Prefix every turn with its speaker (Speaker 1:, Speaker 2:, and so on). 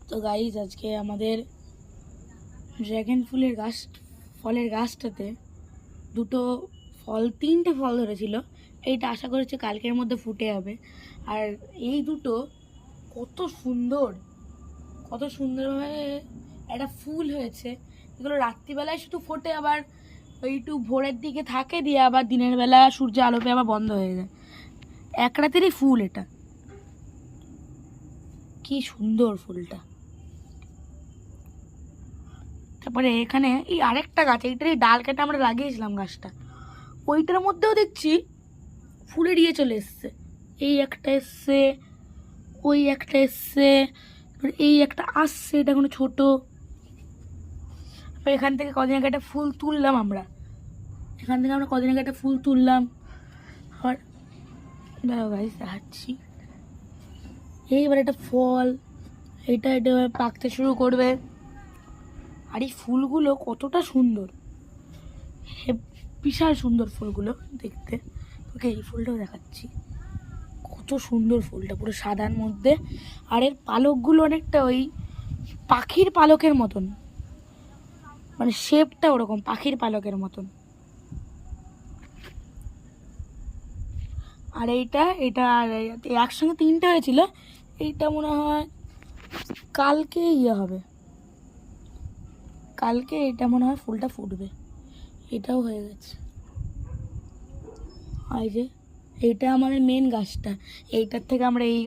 Speaker 1: তো গাইজ আজকে আমাদের ড্রাগন ফলের গাছটাতে তিনটে ফল ধরেছিল। এইটা আশা করেছে কালকের মধ্যে ফুটে যাবে। আর এই দুটো কত সুন্দরভাবে একটা ফুল হয়েছে। এগুলো রাত্রিবেলায় শুধু ফোটে, আবার একটু ভোরের দিকে থাকে, দিয়ে আবার দিনের বেলা সূর্য আলো পেয়ে আবার বন্ধ হয়ে যায়। এক রাতেরই ফুল এটা। কি সুন্দর ফুলটা। তারপরে এখানে এই আরেকটা গাছ, এইটার এই ডাল কেটে আমরা লাগিয়েছিলাম গাছটা, ওইটার মধ্যেও দেখছি ফুলের ইয়ে চলে এসছে। এই একটা এসছে, ওই একটা এসছে, এই একটা আসছে, এটা কোনো ছোট। এখান থেকে কদিন আগে একটা ফুল তুললাম আমরা, আর দাঁড়াও গাইস দেখাচ্ছি। এইবার একটা ফল, এটা এবার পাকতে শুরু করবে। আর এই ফুলগুলো কতটা সুন্দর, বিশাল সুন্দর ফুলগুলো দেখতে। ওকে এই ফুলটাও দেখাচ্ছি, কত সুন্দর ফুলটা, পুরো সাদার মধ্যে। আর এর পালকগুলো অনেকটা ওই পাখির পালকের মতন, মানে শেপটা ওরকম পাখির পালকের মতন। আর এটা আর একসঙ্গে তিনটে হয়েছিল। এইটা মনে হয় কালকে হবে, কালকে এটা মনে হয় ফুলটা ফুটবে। এটাও হয়ে গেছে। আর যে এইটা আমাদের মেন গাছটা, এইটার থেকে আমরা এই